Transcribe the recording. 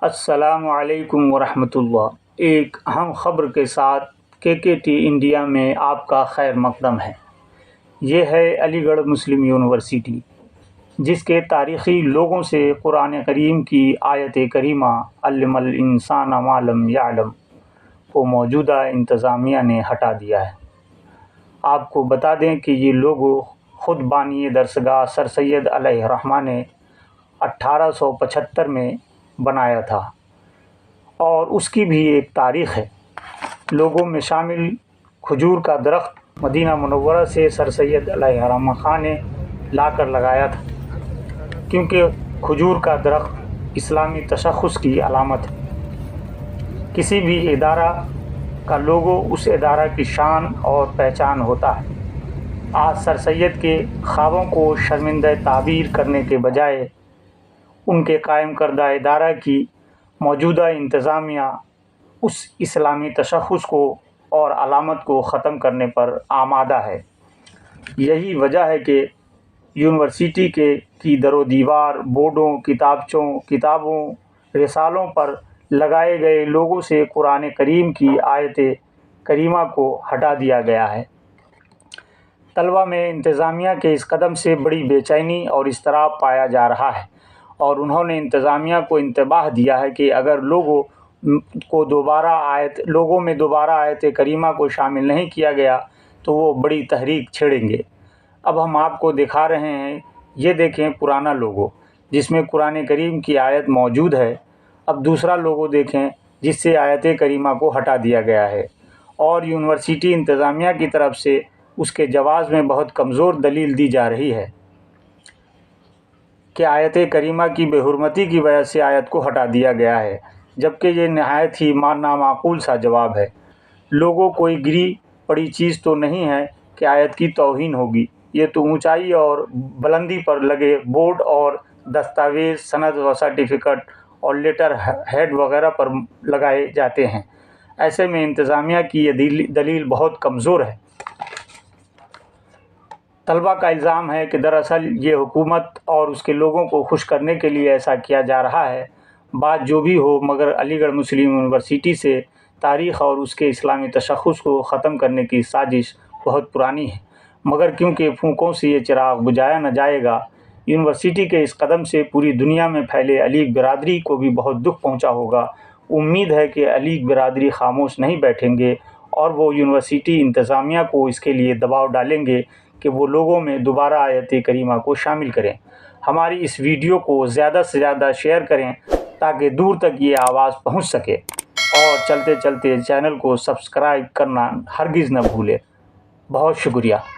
السلام علیکم ورحمۃ اللہ۔ ایک اہم خبر کے ساتھ KKT انڈیا میں آپ کا خیر مقدم ہے۔ یہ ہے علی گڑھ مسلم یونیورسٹی، جس کے تاریخی لوگوں سے قرآن کریم کی آیت کریمہ علم الانسان ما لم یعلم کو موجودہ انتظامیہ نے ہٹا دیا ہے۔ آپ کو بتا دیں کہ یہ لوگو خود بانی درسگاہ سر سید علیہ الرحمہ نے 1875 میں بنایا تھا، اور اس کی بھی ایک تاریخ ہے۔ لوگوں میں شامل کھجور کا درخت مدینہ منورہ سے سر سید علیہ الرحمہ خان نے لا کر لگایا تھا، کیونکہ کھجور کا درخت اسلامی تشخص کی علامت ہے۔ کسی بھی ادارہ کا لوگو اس ادارہ کی شان اور پہچان ہوتا ہے۔ آج سر سید کے خوابوں کو شرمندہ تعبیر کرنے کے بجائے ان کے قائم کردہ ادارہ کی موجودہ انتظامیہ اس اسلامی تشخص کو اور علامت کو ختم کرنے پر آمادہ ہے۔ یہی وجہ ہے کہ یونیورسٹی کی در و دیوار، بورڈوں، کتابوں، رسالوں پر لگائے گئے لوگوں سے قرآن کریم کی آیت کریمہ کو ہٹا دیا گیا ہے۔ طلبہ میں انتظامیہ کے اس قدم سے بڑی بے چینی اور اضطراب پایا جا رہا ہے، اور انہوں نے انتظامیہ کو انتباہ دیا ہے کہ اگر لوگوں میں دوبارہ آیت کریمہ کو شامل نہیں کیا گیا تو وہ بڑی تحریک چھیڑیں گے۔ اب ہم آپ کو دکھا رہے ہیں، یہ دیکھیں پرانا لوگو جس میں قرآن کریم کی آیت موجود ہے۔ اب دوسرا لوگو دیکھیں جس سے آیت کریمہ کو ہٹا دیا گیا ہے، اور یونیورسٹی انتظامیہ کی طرف سے اس کے جواز میں بہت کمزور دلیل دی جا رہی ہے کہ آیت کریمہ کی بے حرمتی کی وجہ سے آیت کو ہٹا دیا گیا ہے، جبکہ یہ نہایت ہی نامعقول سا جواب ہے۔ لوگوں کوئی گری پڑی چیز تو نہیں ہے کہ آیت کی توہین ہوگی۔ یہ تو اونچائی اور بلندی پر لگے بورڈ اور دستاویز، سند و سرٹیفکیٹ اور لیٹر ہیڈ وغیرہ پر لگائے جاتے ہیں۔ ایسے میں انتظامیہ کی یہ دلیل بہت کمزور ہے۔ طلبہ کا الزام ہے کہ دراصل یہ حکومت اور اس کے لوگوں کو خوش کرنے کے لیے ایسا کیا جا رہا ہے۔ بات جو بھی ہو، مگر علی گڑھ مسلم یونیورسٹی سے تاریخ اور اس کے اسلامی تشخص کو ختم کرنے کی سازش بہت پرانی ہے، مگر کیونکہ پھونکوں سے یہ چراغ بجھایا نہ جائے گا، یونیورسٹی کے اس قدم سے پوری دنیا میں پھیلے علیگ برادری کو بھی بہت دکھ پہنچا ہوگا۔ امید ہے کہ علیگ برادری خاموش نہیں بیٹھیں گے، اور وہ یونیورسٹی انتظامیہ کو اس کے لیے دباؤ ڈالیں گے کہ وہ لوگوں میں دوبارہ آیت کریمہ کو شامل کریں۔ ہماری اس ویڈیو کو زیادہ سے زیادہ شیئر کریں تاکہ دور تک یہ آواز پہنچ سکے، اور چلتے چلتے چینل کو سبسکرائب کرنا ہرگز نہ بھولیں۔ بہت شکریہ۔